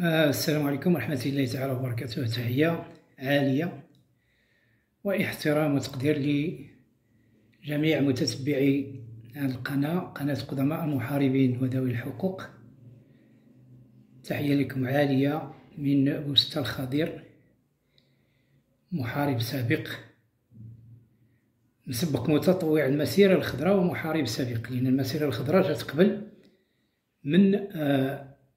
السلام عليكم ورحمة الله تعالى وبركاته. تحية عالية واحترام وتقدير لجميع متتبعي هذه قناة قدماء المحاربين وذوي الحقوق. تحية لكم عالية من بوسطة الخضير، محارب سابق، مسبق متطوع المسيرة الخضراء ومحارب سابق، لأن المسيرة الخضراء جات قبل من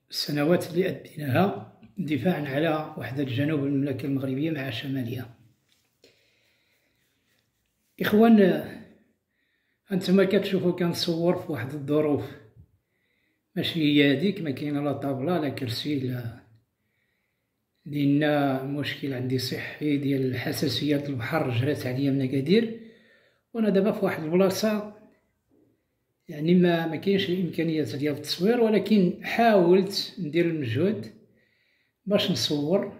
السنوات اللي أديناها دفاعا على وحدة جنوب المملكة المغربية مع شمالها. إخوان، أنتما كتشوفوا كنصور في واحد الظروف ماشي هي هاديك، ما كاينه لا طابلة لا كرسي لأن مشكل عندي صحي ديال الحساسية د البحر جرات عليا من أكادير، وأنا دابا في واحد البلاصة يعني ما كاينش الإمكانيات ديال التصوير، ولكن حاولت ندير المجهود باش نصور،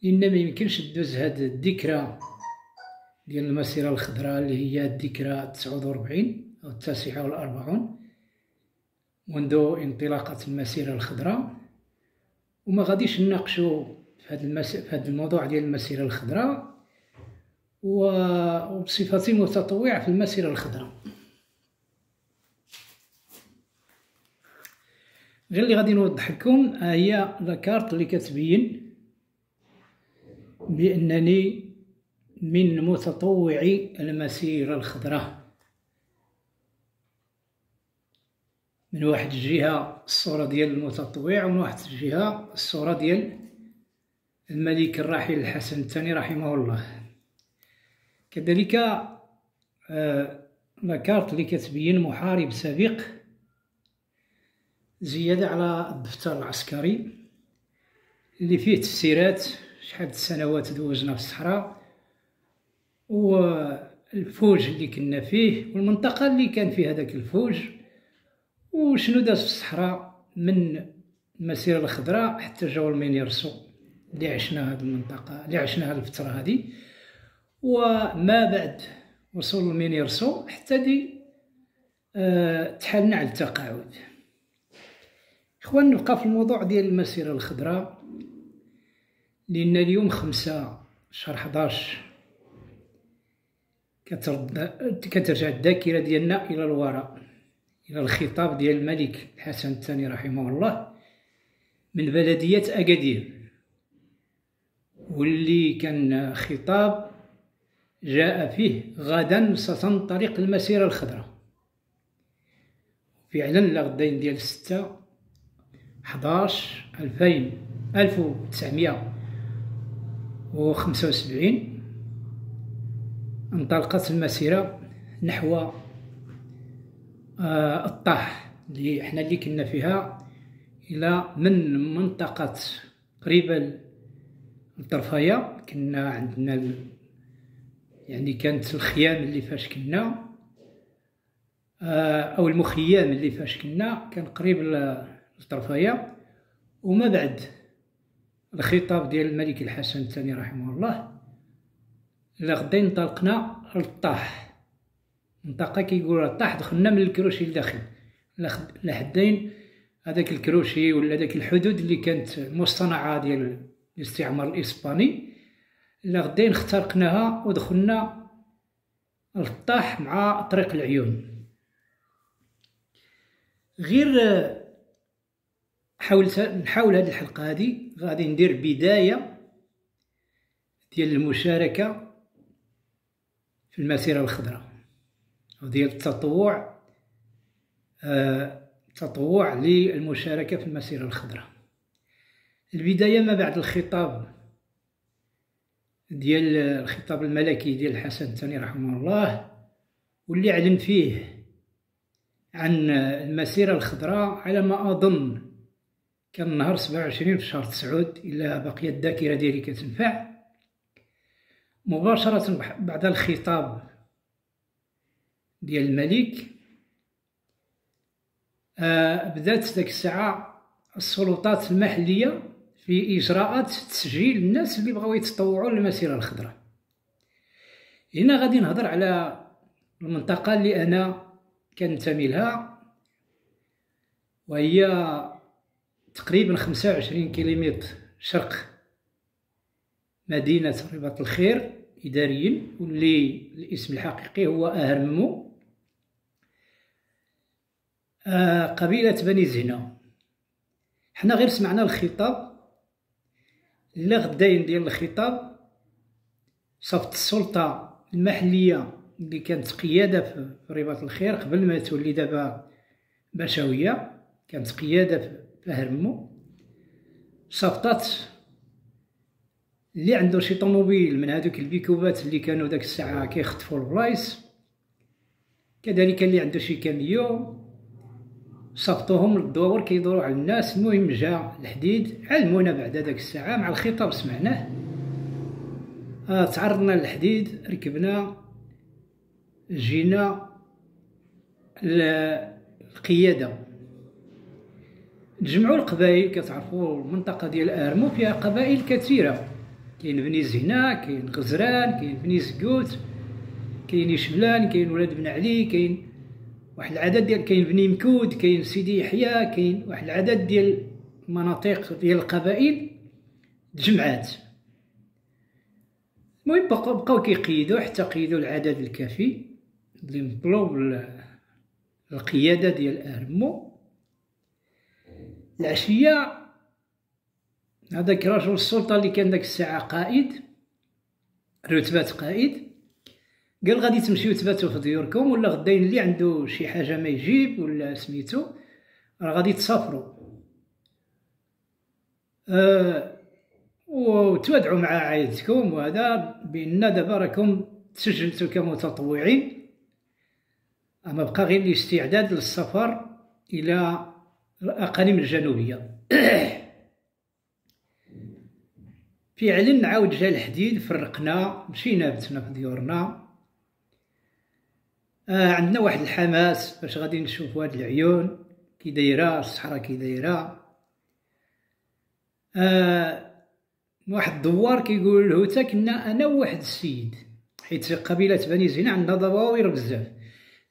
لأن ما يمكنش دوز هاد الذكرى ديال المسيرة الخضراء اللي هي الذكرى 49 أو 49 منذ انطلاقة المسيرة الخضراء، وما غاديش نناقشوا في هذا الموضوع ديال المسيرة الخضراء وبصفتي متطوع في المسيرة الخضراء. غير اللي غادي نوضح لكم هي لاكارت اللي كتبين بأنني من متطوعي المسيرة الخضراء. من واحد الجهة الصورة ديال المتطوع، ومن واحد الجهة الصورة ديال الملك الراحل الحسن الثاني رحمه الله. كذلك لاكارت اللي كتبين محارب سابق، زيادة على الدفتر العسكري اللي فيه تفسيرات شحال السنوات دوزنا في الصحراء، والفوج اللي كنا فيه والمنطقة اللي كان فيها داك الفوج، وشنو داز في الصحراء من المسيرة الخضراء حتى جاو المينيرسو اللي عشنا هاد المنطقة، اللي عشنا هاد الفترة هادي، وما بعد وصول المينيرسو حتى دي تحالنا على التقاعد. إخوان، نبقى في الموضوع ديال المسيرة الخضراء، لأن اليوم 5 شهر 11 كترجع الذاكرة ديالنا إلى الوراء، إلى الخطاب ديال الملك الحسن الثاني رحمه الله من بلدية أكادير، واللي كان خطاب جاء فيه غدا ستنطلق المسيرة الخضراء. فعلا لغدين ديال 6/11/1975 انطلقت المسيرة نحو الطاح اللي احنا اللي كنا فيها، الى من منطقة قريبة الطرفاية. كنا عندنا يعني كانت الخيام اللي فاش كنا او المخيم اللي فاش كنا كان قريب للطرفاية، وما بعد الخطاب ديال الملك الحسن الثاني رحمه الله لغدا انطلقنا للطاح، منطقة كيقولوا الطاح. دخلنا من الكروشي لداخل لحدين هذاك الكروشي ولا داك الحدود اللي كانت مصطنعة ديال الاستعمار الإسباني، لغدين اخترقناها ودخلنا للطاح مع طريق العيون. غير نحاول هذه الحلقة هذه غادي ندير بداية ديال المشاركة في المسيرة الخضراء وديال التطوع للمشاركة في المسيرة الخضراء. البداية ما بعد الخطاب ديال الخطاب الملكي ديال الحسن الثاني رحمه الله، واللي أعلن فيه عن المسيرة الخضراء على ما أظن كان نهار 27 في شهر 9 إلا بقيت الذاكرة ديالي كتنفع. مباشرة بعد الخطاب ديال الملك بدات ديك الساعة السلطات المحلية في إجراءات تسجيل الناس اللي بغاو يتطوعوا للمسيرة الخضراء. هنا غادي نهضر على المنطقة اللي أنا كننتمي لها، وهي تقريبا 25 كيلومتر شرق مدينة رباط الخير إداريا، واللي الاسم الحقيقي هو أهرمو، قبيلة بني زهنة. حنا غير سمعنا الخطاب، لا غداين ديال الخطاب صفت السلطة المحلية اللي كانت قيادة في رباط الخير قبل ما تولي دابا بشوية، كانت قيادة في أهرمو، صفطات اللي عنده شي طوموبيل من هذوك البيكوبات اللي كانوا داك الساعة كيخطفوا البلايص، كذلك اللي عنده شي كاميو، صفطوهم للدور كيدوروا على الناس. المهم جا الحديد، علمونا بعد داك الساعة مع الخطاب سمعناه، تعرضنا للحديد، ركبنا جينا القيادة، تجمعوا القبائل. كتعرفوا المنطقة ديال أهرمو فيها قبائل كثيرة، كاين بني زهنة، كاين غزران، كاين بني زكوت، كاين يشبلان، كاين ولاد بن علي، كاين واحد العدد ديال، كاين بني مكود، كاين سيدي يحيى، كاين واحد العدد ديال المناطق ديال القبائل تجمعات. المهم بقاو كيقيدوا حتى قيدوا العدد الكافي اللي مطلوب القيادة ديال أهرمو. العشية هذاك رجل السلطة اللي كان داك الساعة قائد، رتبة قائد، قال غادي تمشيو تباتوا في ديوركم، ولا غداين اللي عنده شي حاجة ما يجيب ولا سميتو راه غادي تسافروا. وتوادعوا مع عائلتكم وهذا بأن دابا راكم تسجلتوا كمتطوعين، أما بقى غير الاستعداد للسفر إلى الأقاليم الجنوبية. فعلا عاود جا الحديد، فرقنا، مشينا بتنا في ديورنا. عندنا واحد الحماس باش غادي نشوفوا هاد العيون كي دايره، الصحراء كي دايره. واحد الدوار كيقول الهوتا كنا انا وواحد السيد، حيت قبيله بني زهنة عندنا ضواوير بزاف،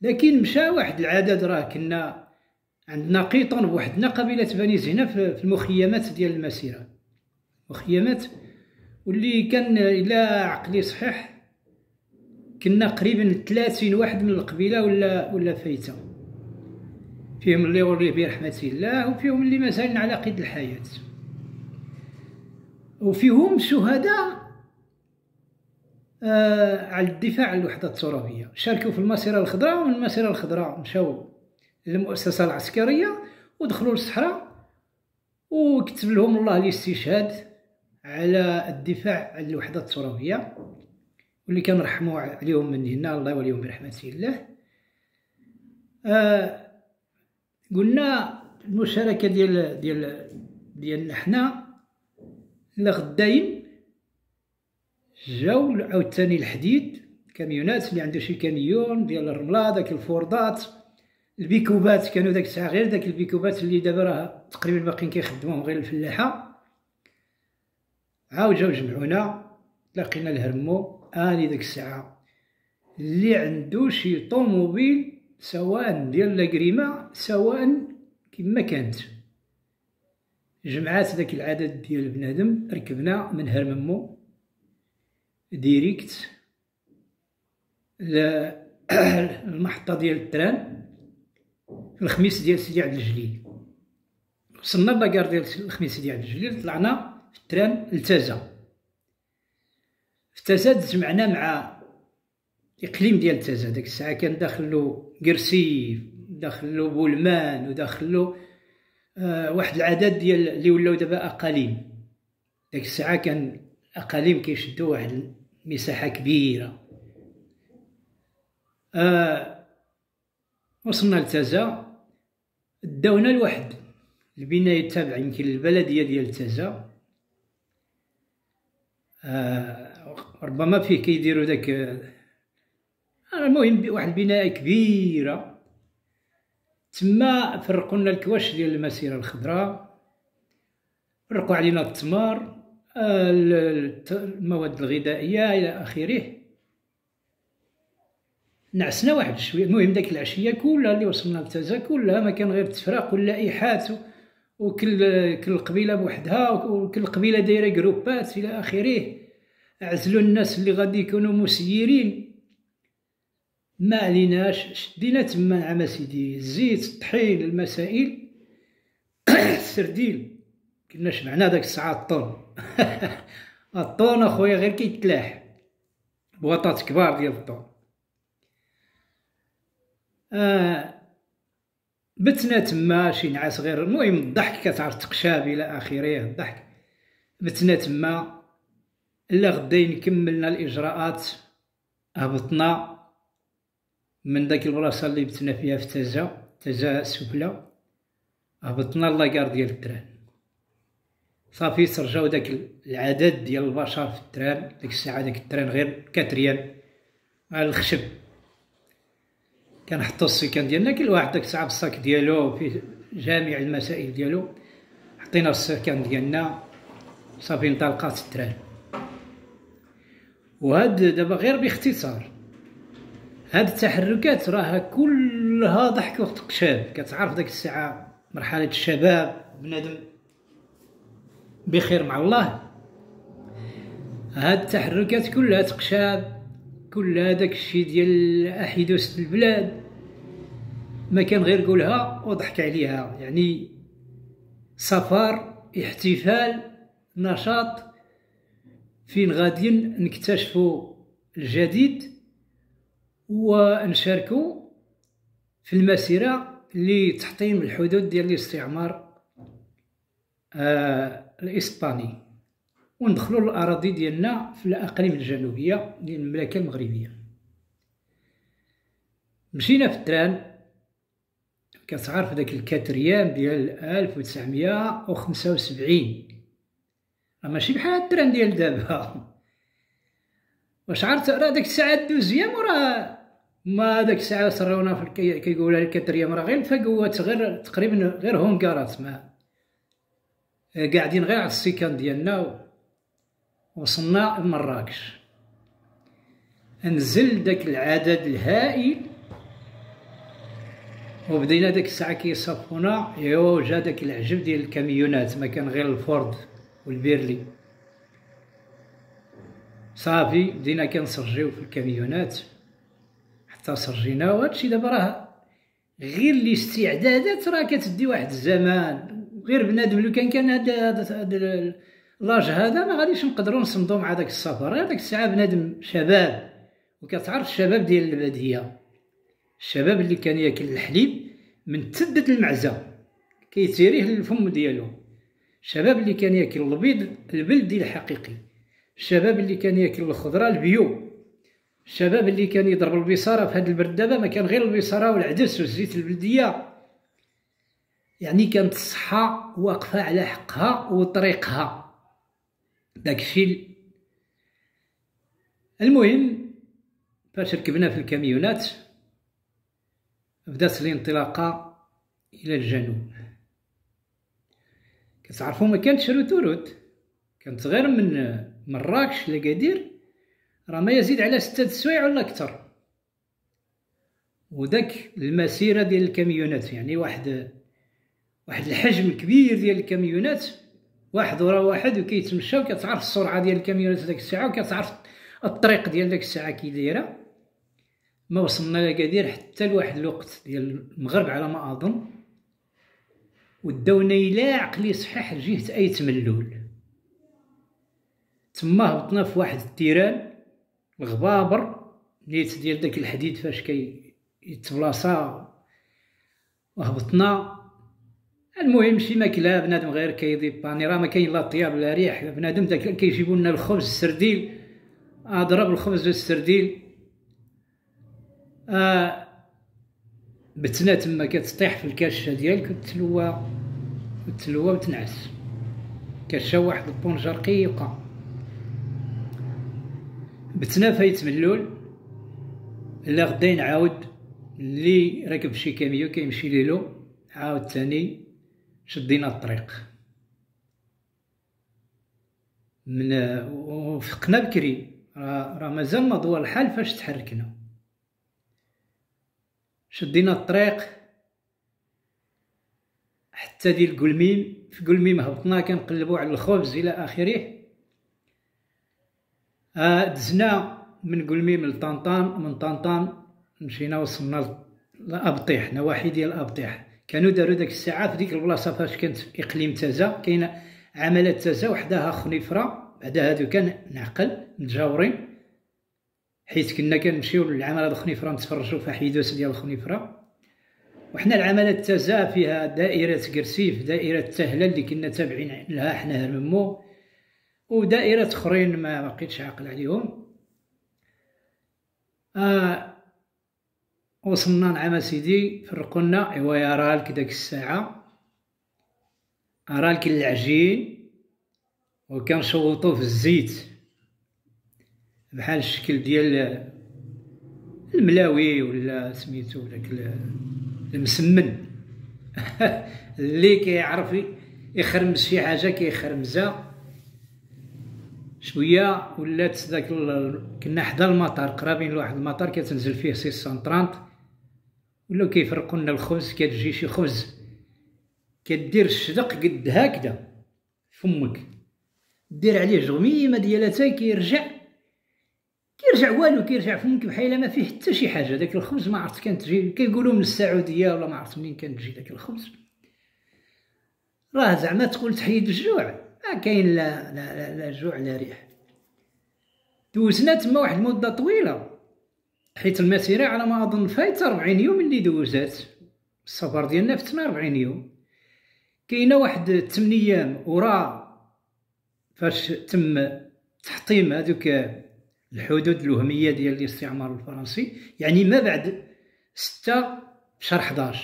لكن مشى واحد العدد، راه كنا عندنا قيطان بوحدنا قبيله بني زهنة في المخيمات ديال المسيره، مخيمات، واللي كان الى عقلي صحيح كنا قريبا 30 واحد من القبيله ولا فايته، فيهم اللي ولي برحمه الله، وفيهم اللي مازالين على قيد الحياه، وفيهم شهداء على الدفاع عن الوحده الترابيه، شاركوا في المسيره الخضراء، ومن المسيره الخضراء مشاو للمؤسسه العسكريه ودخلوا للصحراء، وكتب لهم الله الاستشهاد على الدفاع عن الوحده الترابيه، واللي كنرحموا عليهم من هنا، الله يوليهم برحمه الله. قلنا المشاركه ديالنا حنا لغداين جاو عاوتاني الحديد، كاميونات اللي عنده شي كاميون ديال الرمله، داك الفوردات، البيكوبات، كانوا داك الساعه غير داك البيكوبات اللي دابا راه تقريبا باقيين كيخدموهم غير الفلاحه. عاود جاو جمعونا، لقينا الهرمو اني داك الساعه اللي عنده شي طوموبيل سواء ديال لاكريمه سواء كما كانت، جمعات داك العدد ديال بنادم، ركبنا من هرممو ديريكت المحطه ديال التران في الخميس ديال سيدي عبد الجليل. وصلنا لاكار ديال الخميس ديال عبد الجليل، طلعنا في التران لتازا. في تازا تجمعنا مع الاقليم ديال تازا، داك الساعه كان داخلو قرسيف، داخلو بولمان، وداخلو واحد العدد ديال اللي ولاو دابا اقاليم. داك الساعه كان اقاليم كيشدوا واحد المساحه كبيره. وصلنا لتازا، داونا لواحد البنايه تابع يمكن للبلديه ديال تازا، ربما فيه كيديروا داك، المهم واحد البنايه كبيره. تما فرقوا لنا الكواش ديال المسيره الخضراء، فرقوا علينا التمر، المواد الغذائيه الى اخره. نعسنا واحد شويه. المهم داك العشيه كلها اللي وصلنا لتازا كلها ما كان غير التفراق واللائحات وكل قبيله بوحدها، وكل قبيله دايره جروبات الى اخره. عزلوا الناس اللي غادي يكونوا مسيرين. ما عليناش، شدينا تما نعم سيدي الزيت، الطحين، المسائل. السرديل كنا شبعنا داك الساعه الطون. الطون اخويا غير كيتلاح بواطات كبار ديال الطون. بتنا تما شي نعاس غير، المهم الضحك كتعرف تقشاب الى اخره. الضحك بتنا تما. الا غداين كملنا الاجراءات، هبطنا من داك البلاصه اللي بتنا فيها في تازا السفلى، هبطنا لاكار ديال التران. صافي ترجاو داك العدد ديال البشر في التران. ديك الساعه داك التران غير 4 على الخشب. كنحطو السيكان ديالنا، كل واحد داك الساعه بالصاك ديالو فيه جميع المسائل ديالو. حطينا السيكان ديالنا، صافي انطلقات التران. وهاد دابا غير باختصار، هاد التحركات راها كلها ضحك وتقشاب. كتعرف داك الساعه مرحله الشباب، بنادم بخير مع الله. هاد التحركات كلها تقشاب، كلها داك الشيء ديال احداث البلاد. ما كان غير قولها وضحك عليها، يعني سفر، احتفال، نشاط، فين غاديين نكتشفوا الجديد ونشاركوا في المسيرة لتحطيم الحدود ديال الاستعمار الإسباني، وندخلوا الأراضي ديالنا في الأقاليم الجنوبية ديال المملكة المغربية. مشينا في التران. كتعرف داك الكاتريام ديال 1975، ماشي بحال التران ديال دابا. واش عرفت راه داك الساعه دوزيام، وراه ما داك الساعه صراونا كيقولها الكاتريام راه غير الفاكوات، غير تقريبا غير هونكارات، ما قاعدين غير على السيكان ديالنا. وصلنا لمراكش، نزل داك العدد الهائل، وبدينا داك الساعه كيصافونا. ايوا جا داك العجب ديال الكاميونات، ما كان غير الفورد والبيرلي. صافي بدينا كنسرجيو في الكاميونات حتى سرجينا. وهادشي دابا راه غير الاستعدادات راه كتدي واحد الزمان. غير بنادم لو كان هاد لاج هذا ما غاديش نقدروا نصمدوا مع داك السفر. غير داك الساعه بنادم شباب، وكتعرف الشباب ديال الباديه، الشباب اللي كان ياكل الحليب من تدة المعزه كيتيريه للفم ديالو، الشباب اللي كان ياكل البيض البلدي الحقيقي، الشباب اللي كان ياكل الخضره البيو، الشباب اللي كان يضرب البصاره في هذا البرد. دابا ما كان غير البصاره والعدس والزيت البلديه. يعني كانت الصحه واقفه على حقها وطريقها. داكشي. المهم فاش ركبنا في الكاميونات بدات الانطلاقه الى الجنوب. كتعرفوا ما كانتش روتورود، كانت غير من مراكش لأكادير راه ما يزيد على 6 سوايع ولا اكثر. وداك المسيره ديال الكاميونات، يعني واحد الحجم كبير ديال الكاميونات، واحد ورا واحد، وكيتمشى. وكتعرف السرعه ديال الكاميونات داك الساعه، وكتعرف الطريق ديال داك الساعه كي دايره. ما وصلنا لأكادير حتى لواحد الوقت ديال المغرب على ما اظن، وداونا الى عقلي صحيح لجهه ايت ملول. تما هبطنا في واحد التيران الغبابر نيت ديال داك الحديد فاش كيتبلاصا، وهبطنا. المهم شي ماكله بنادم غير كيضي باني، راه ما كاين لا طياب لا ريح. بنادم داك كيجيبوا لنا الخبز السرديل، ضرب الخبز والسرديل. بتنا تما كتطيح في الكاشه ديالك وتلوى وتنعس. كاشه واحد البونجر قيقه. بتنا فايت ملول. الا غدا نعاود اللي راكب شي كاميو كيمشي ليلو، عاود ثاني شدينا الطريق من وفقنا بكري. راه مازال ما ضوى الحال فاش تحركنا. شدينا الطريق حتى ديال قلميم. في قلميم هبطنا كنقلبوا على الخبز الى اخره. دزنا من قلميم لطنطان، من طنطان مشينا وصلنا لابطيح، نواحي ديال ابطيح. كانوا داروا ديك الساعه في ديك البلاصه فاش كانت اقليم تازا، كاينه عملات تازا وحدها خنيفره. بعد هادو كان نعقل متجاورين، حيت كنا كنمشيو للعماله د خنيفره نتفرجوا في حيدوس ديال خنيفره. وحنا العملات تازا فيها دائره قرسيف، دائره تهله اللي كنا تابعين لها حنا هرممو، ودائرات اخرين ما بقيتش عاقل عليهم. وصلنا نعم سيدي، فرقونا. ايوا يا رالك داك الساعه رالك العجين وكنشوطوه في الزيت بحال الشكل ديال الملاوي ولا سميتو داك المسمن اللي كيعرف يخرمز شي حاجه كيخرمزها شويه. ولات داك كنا حدا المطار، قرابين لواحد المطار كتنزل فيه 630. ولاو كيفرقوا لنا الخبز. كتجي شي خبز كدير الشدق قد هكذا فمك، دير عليه جغميمه ديال اتاي كيرجع والو، كيرجع فمك بحال ما فيه حتى شي حاجه. داك الخبز ما عرفت كانت تجي، كيقولوا من السعوديه ولا ما عرفت منين كانت تجي داك الخبز. راه زعما تقول تحيد الجوع، ما كاين لا جوع لا ريح. دوزنا تما واحد المده طويله، حيت المسيره على ما اظن فايته 40 يوم اللي دوزات. السفر ديالنا في 48 يوم. كاينه واحد 8 ايام ورا فاش تم تحطيم هذوك الحدود الوهميه ديال الاستعمار الفرنسي، يعني ما بعد 6 شهر 11،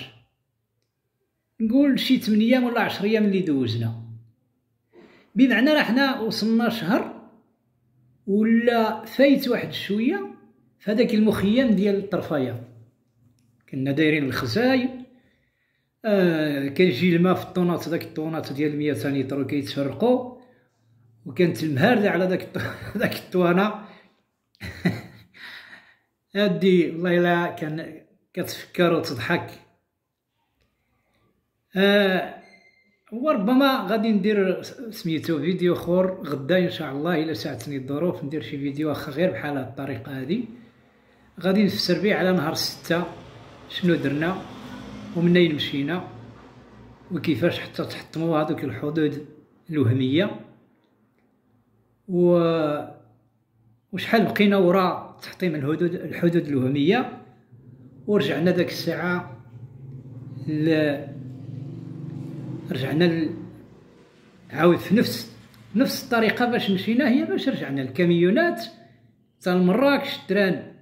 نقول شي 8 ايام ولا 10 ايام اللي دوزنا. بمعنى راه حنا وصلنا شهر ولا فايت واحد شويه في هذاك المخيم ديال الطرفايه. كنا دايرين الخزاي، كيجي الماء في الطونات، داك الطونات ديال 200 لتر كيتفرقوا، وكانت المهارده على داك الطوانه هادي والله الا كان كتفكر وتضحك. وربما غادي ندير سميتو فيديو اخر غدا ان شاء الله الا ساعدتني الظروف، ندير شي فيديو واخا غير بحال هاد الطريقه هادي. غادي نفسر به على نهار 6 شنو درنا ومنين مشينا وكيفاش حتى تحطموا هذوك الحدود الوهميه، وشحال بقينا وراء تحطيم الحدود الوهميه. ورجعنا داك الساعه رجعنا عاود في نفس الطريقه باش مشينا، هي باش رجعنا الكاميونات حتى لمراكش التران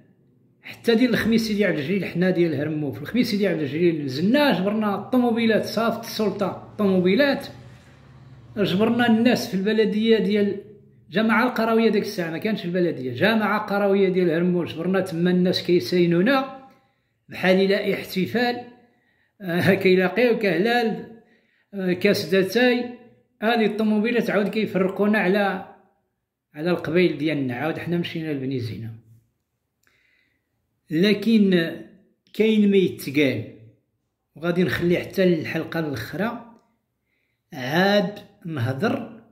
حتى ديال الخميس سيدي عبد الجليل. حنا ديال هرمو في الخميس سيدي عبد الجليل نزلنا، جبرنا الطوموبيلات، صافت السلطه الطوموبيلات، جبرنا الناس في البلديه ديال جامعه القرويه. ديك الساعه ما كانش البلديه، جامعه قرويه ديال هرمو، جبرنا تما الناس كيساينونا بحال الى احتفال، كيلاقيو كهلال كاس داتاي. هذه الطوموبيلات عاود كيفرقونا على القبيل ديالنا. عاود حنا مشينا لبني زينه. لكن كاين ما يتقال، وغادي نخلي حتى للحلقه الاخرى عاد نهضر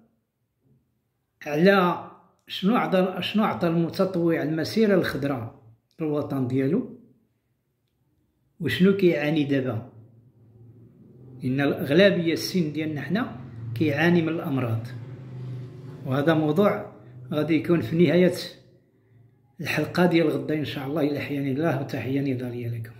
على شنو عطى المتطوع المسيره الخضراء في الوطن ديالو وشنو كيعاني دابا. ان الاغلبيه السن ديالنا حنا كيعاني من الامراض، وهذا موضوع غادي يكون في نهايه الحلقه ديال غدا ان شاء الله الى احياني الله. وتحيه نضاليه لكم.